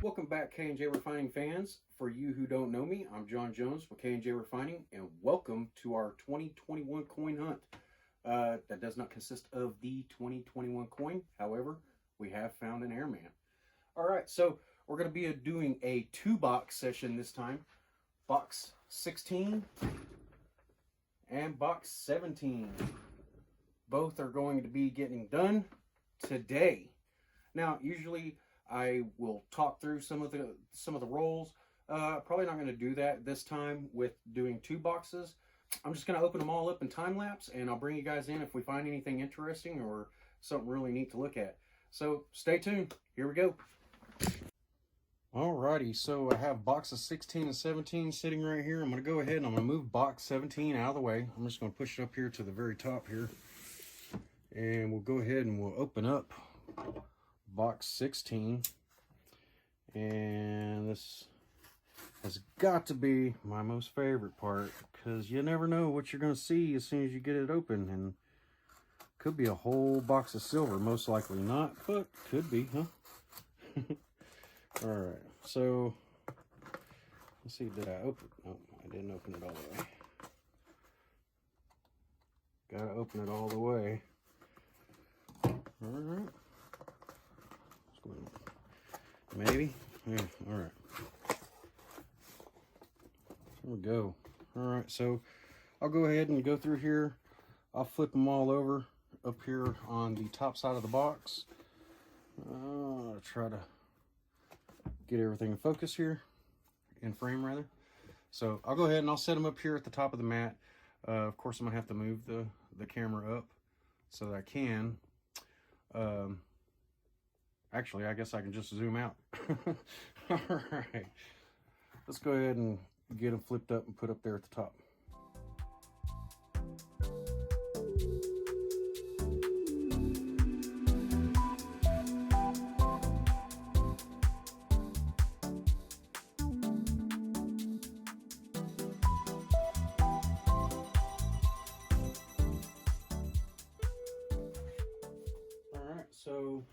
Welcome back, K&J Refining fans. For you who don't know me, I'm John Jones with K&J Refining, and welcome to our 2021 coin hunt. That does not consist of the 2021 coin. However, we have found an airman. All right, so we're going to be doing a two-box session this time. Box 16 and box 17. Both are going to be getting done today. Now, usually I will talk through some of the rolls. Probably not going to do that this time with doing two boxes. I'm just going to open them all up in time lapse, and I'll bring you guys in if we find anything interesting or something really neat to look at. So stay tuned. Here we go. Alrighty, so I have boxes 16 and 17 sitting right here. I'm going to go ahead and I'm going to move box 17 out of the way. I'm just going to push it up here to the very top here. And we'll go ahead and we'll open up box 16. And this has got to be my most favorite part, because you never know what you're going to see as soon as you get it open. And could be a whole box of silver, most likely not, but could be, huh? All right, so let's see, did I open? No, I didn't open it all the way. Gotta open it all the way. All right. Let's go ahead. Maybe? Yeah, all right. There we go. All right, so I'll go ahead and go through here. I'll flip them all over up here on the top side of the box. I'll try to get everything in focus here, in frame rather. So I'll go ahead and I'll set them up here at the top of the mat. Of course, I'm gonna have to move the camera up so that I can. Actually, I guess I can just zoom out. All right, let's go ahead and get them flipped up and put up there at the top. So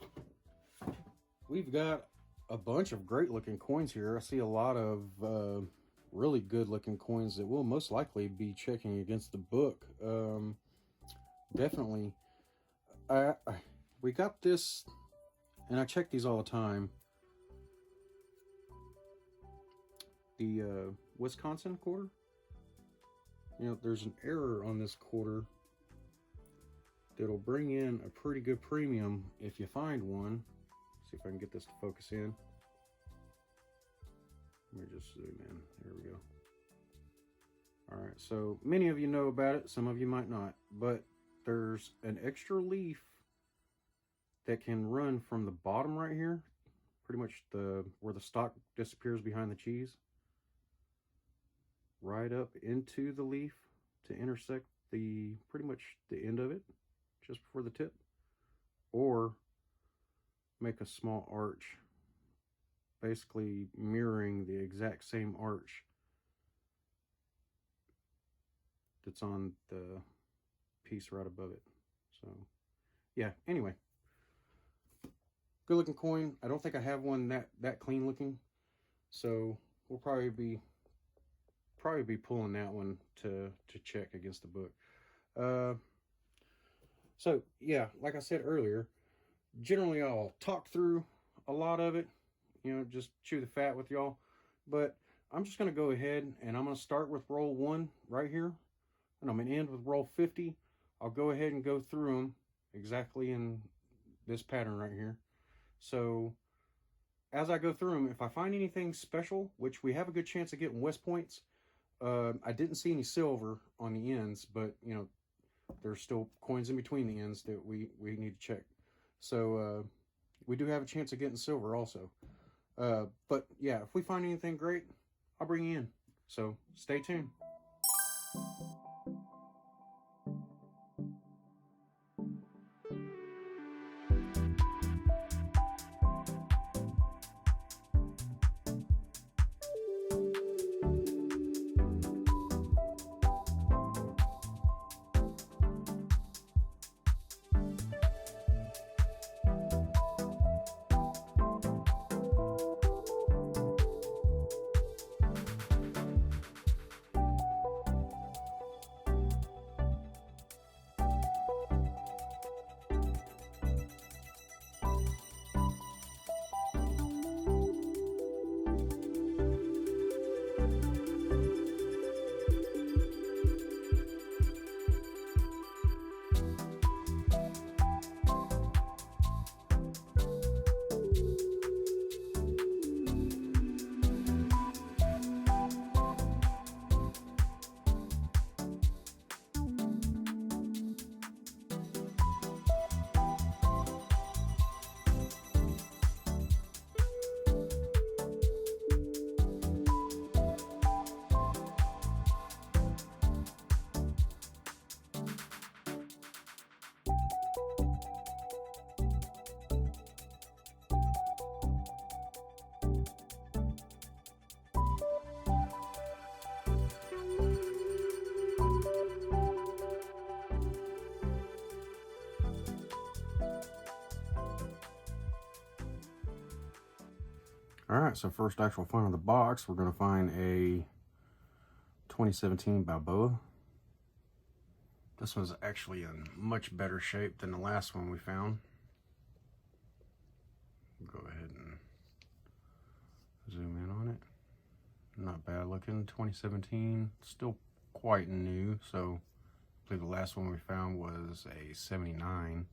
we've got a bunch of great looking coins here. I see a lot of really good looking coins that will most likely be checking against the book. Definitely. We got this, and I check these all the time. The Wisconsin quarter. You know, there's an error on this quarter that'll bring in a pretty good premium if you find one. See if I can get this to focus in. Let me just zoom in. There we go. All right, so many of you know about it, some of you might not, but there's an extra leaf that can run from the bottom right here, pretty much where the stalk disappears behind the cheese, right up into the leaf to intersect pretty much the end of it, just before the tip, or make a small arch, basically mirroring the exact same arch that's on the piece right above it. So yeah, anyway, good looking coin. I don't think I have one that clean looking, so we'll probably be pulling that one to check against the book. So yeah, like I said earlier, generally I'll talk through a lot of it, you know, just chew the fat with y'all. But I'm just going to go ahead and I'm going to start with roll 1 right here, and I'm going to end with roll 50. I'll go ahead and go through them exactly in this pattern right here. So as I go through them, if I find anything special, which we have a good chance of getting West Points, I didn't see any silver on the ends, but you know, there's still coins in between the ends that we need to check. So we do have a chance of getting silver also. But yeah, if we find anything great, I'll bring you in. So stay tuned. All right, so first actual find of the box, we're going to find a 2017 Balboa. This one's actually in much better shape than the last one we found. Go ahead and zoom in on it. Not bad looking. 2017, still quite new. So I believe the last one we found was a 79,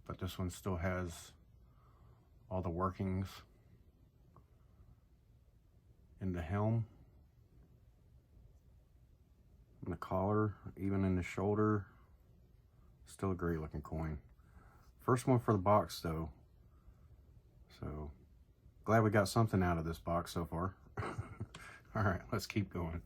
but this one still has all the workings in the helm, in the collar, even in the shoulder. Still a great looking coin. First one for the box though, so glad we got something out of this box so far. All right, let's keep going.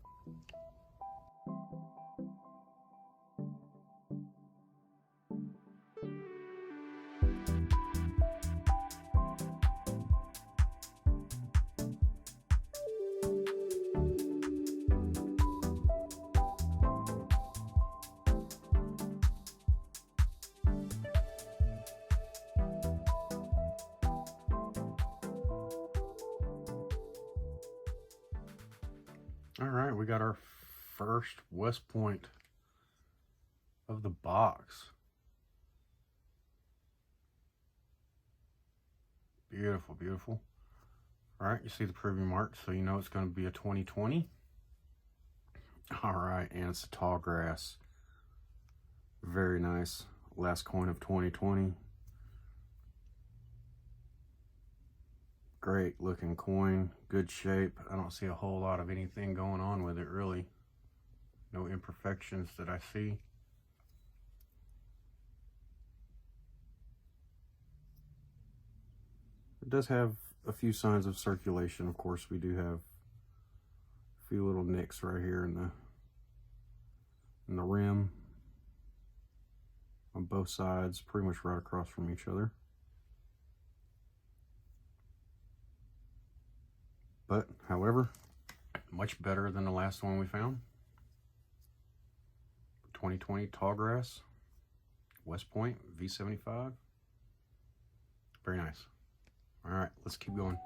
All right, we got our first West Point of the box. Beautiful, beautiful. All right, you see the preview mark, so you know it's going to be a 2020. All right, and it's a tall grass. Very nice. Last coin of 2020. Great looking coin, good shape. I don't see a whole lot of anything going on with it really. No imperfections that I see. It does have a few signs of circulation. Of course, we do have a few little nicks right here in the rim on both sides, pretty much right across from each other. But, however, much better than the last one we found. 2020 Tallgrass, West Point, V75. Very nice. All right, let's keep going.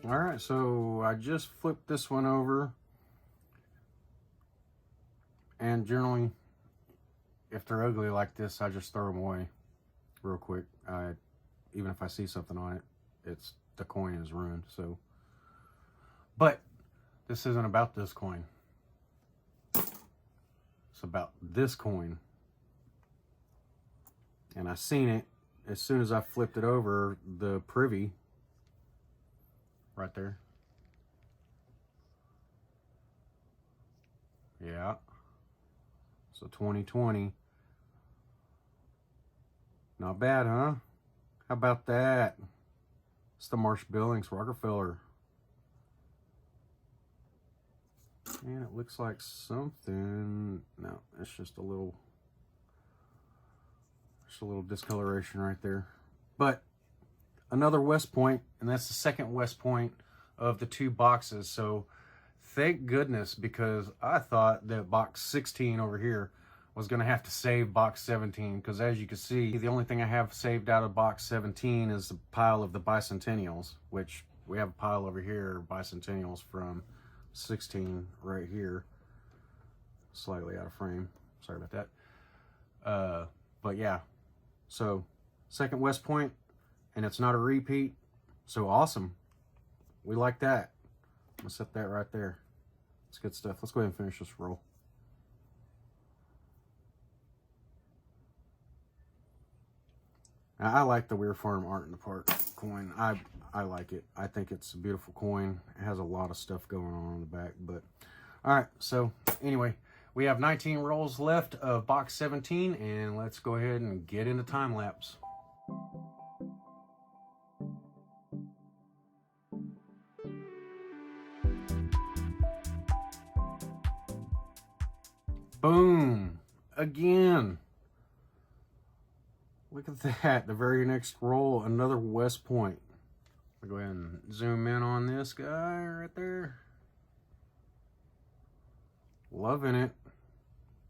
All right, so I just flipped this one over, and generally, if they're ugly like this, I just throw them away real quick. Even if I see something on it, the coin is ruined. So, but this isn't about this coin. It's about this coin. And I seen it as soon as I flipped it over, the privy right there. Yeah. So 2020. Not bad, huh? How about that? It's the Marsh Billings Rockefeller. And it looks like something. No, it's just a little discoloration right there. But another West Point, and that's the second West Point of the 2 boxes. So thank goodness, because I thought that box 16 over here was going to have to save box 17, because as you can see, the only thing I have saved out of box 17 is the pile of the bicentennials, which we have a pile over here, bicentennials from 16 right here. Slightly out of frame. Sorry about that. But yeah, so second West Point, and it's not a repeat. So awesome. We like that. I'm gonna set that right there. It's good stuff. Let's go ahead and finish this roll. Now, I like the Weir Farm Art in the Park coin. I like it. I think it's a beautiful coin. It has a lot of stuff going on the back. But all right, so anyway, we have 19 rolls left of box 17, and let's go ahead and get into time lapse. Boom! Again. Look at that. The very next roll, another West Point. I'll go ahead and zoom in on this guy right there. Loving it.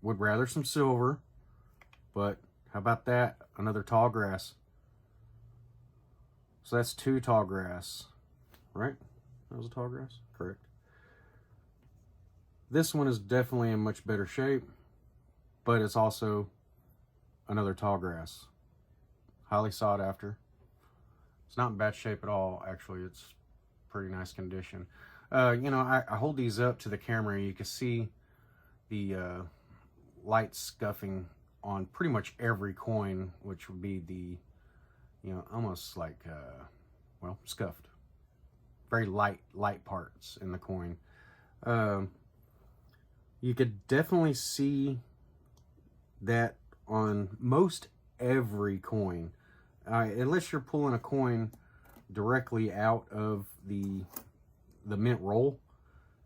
Would rather some silver, but how about that? Another tall grass. So that's 2 tall grass, right? That was a tall grass? Correct. This one is definitely in much better shape, but it's also another tall grass. Highly sought after. It's not in bad shape at all, actually. It's pretty nice condition. You know, I hold these up to the camera. You can see the light scuffing on pretty much every coin, which would be the, you know, almost like, well, scuffed. Very light parts in the coin. You could definitely see that on most every coin. Unless you're pulling a coin directly out of the mint roll,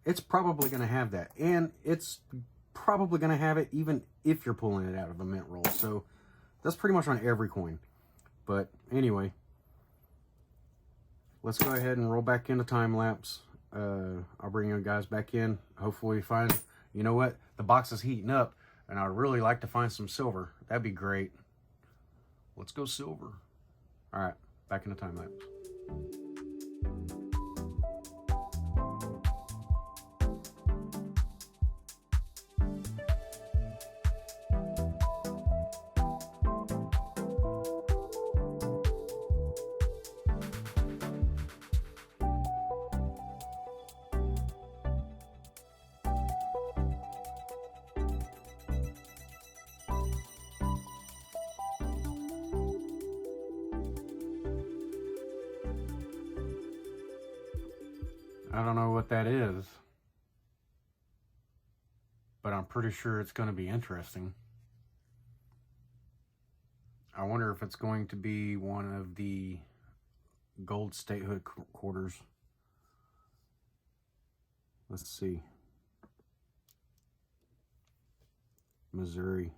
it's probably going to have that. And it's probably going to have it even if you're pulling it out of the mint roll. So that's pretty much on every coin. But anyway, let's go ahead and roll back into time lapse. I'll bring you guys back in. Hopefully we find, you know what, the box is heating up, and I'd really like to find some silver. That'd be great. Let's go silver. All right, back into time lapse. I don't know what that is, but I'm pretty sure it's going to be interesting. I wonder if it's going to be one of the gold statehood quarters. Let's see. Missouri.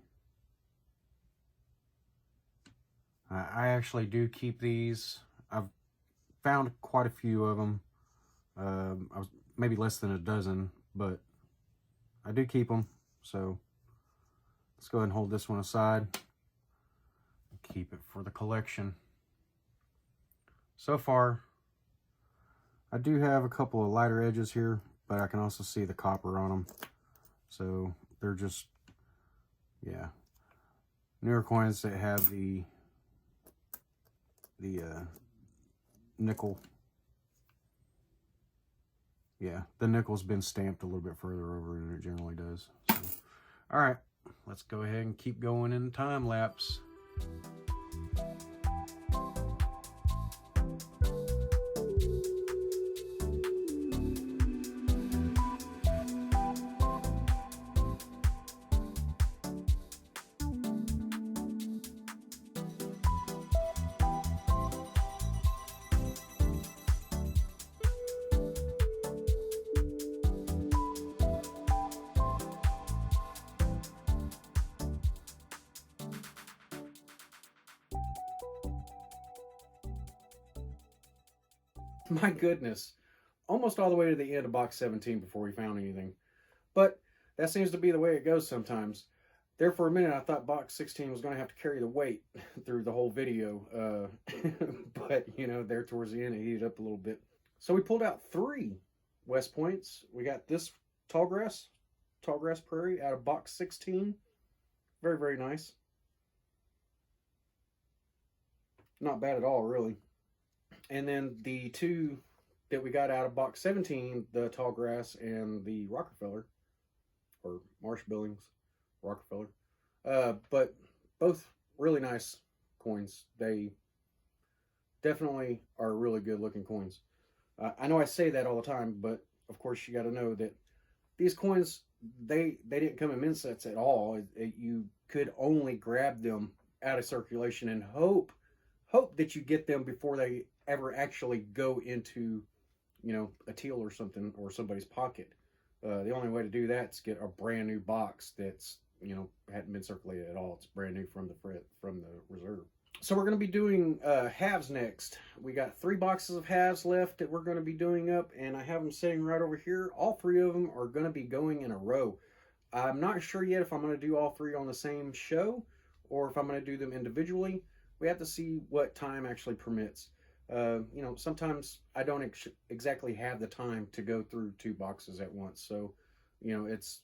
I actually do keep these. I've found quite a few of them. I was maybe less than a dozen, but I do keep them. So let's go ahead and hold this one aside and keep it for the collection. So far, I do have a couple of lighter edges here, but I can also see the copper on them. So they're just, yeah, newer coins that have the nickel. Yeah, the nickel's been stamped a little bit further over than it generally does. So, all right, let's go ahead and keep going in time lapse. My goodness, almost all the way to the end of box 17 before we found anything. But that seems to be the way it goes sometimes. There for a minute, I thought box 16 was going to have to carry the weight through the whole video. But, you know, there towards the end, it heated up a little bit. So we pulled out 3 West Points. We got this Tallgrass Prairie out of box 16. Very, very nice. Not bad at all, really. And then the 2 that we got out of box 17, the Tallgrass and the Rockefeller, or Marsh Billings, Rockefeller. But both really nice coins. They definitely are really good looking coins. I know I say that all the time, but of course you got to know that these coins, they didn't come in mint sets at all. You could only grab them out of circulation and hope that you get them before they ever actually go into, you know, a teal or something, or somebody's pocket. The only way to do that is get a brand new box that's, you know, hadn't been circulated at all. It's brand new from the reserve. So we're going to be doing halves next. We got 3 boxes of halves left that we're going to be doing up, and I have them sitting right over here. All 3 of them are going to be going in a row. I'm not sure yet if I'm going to do all 3 on the same show or if I'm going to do them individually. We have to see what time actually permits. You know, sometimes I don't exactly have the time to go through 2 boxes at once. So, you know, it's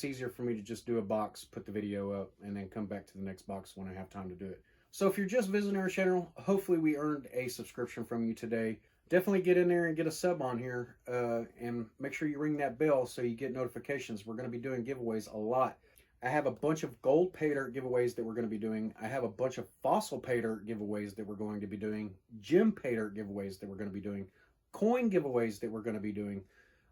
easier for me to just do a box, put the video up, and then come back to the next box when I have time to do it. So if you're just visiting our channel, hopefully we earned a subscription from you today. Definitely get in there and get a sub on here, and make sure you ring that bell so you get notifications. We're going to be doing giveaways a lot. I have a bunch of gold pay dirt giveaways that we're going to be doing. I have a bunch of fossil pay dirt giveaways that we're going to be doing. Gem pay dirt giveaways that we're going to be doing. Coin giveaways that we're going to be doing.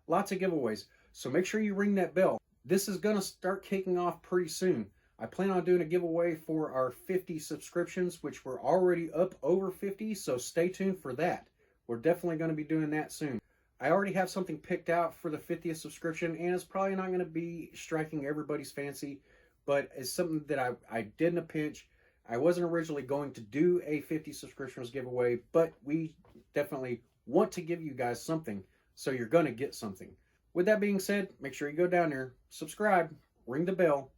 Lots of giveaways. So make sure you ring that bell. This is going to start kicking off pretty soon. I plan on doing a giveaway for our 50 subscriptions, which we're already up over 50, so stay tuned for that. We're definitely going to be doing that soon. I already have something picked out for the 50th subscription, and it's probably not going to be striking everybody's fancy, but it's something that I did in a pinch. I wasn't originally going to do a 50 subscriptions giveaway, but we definitely want to give you guys something, so you're going to get something. With that being said, make sure you go down there, subscribe, ring the bell,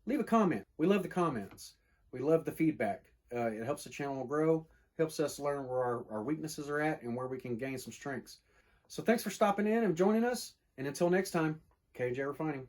leave a comment. We love the comments. We love the feedback. It helps the channel grow, helps us learn where our weaknesses are at and where we can gain some strengths. So thanks for stopping in and joining us. And until next time, KJ Refining.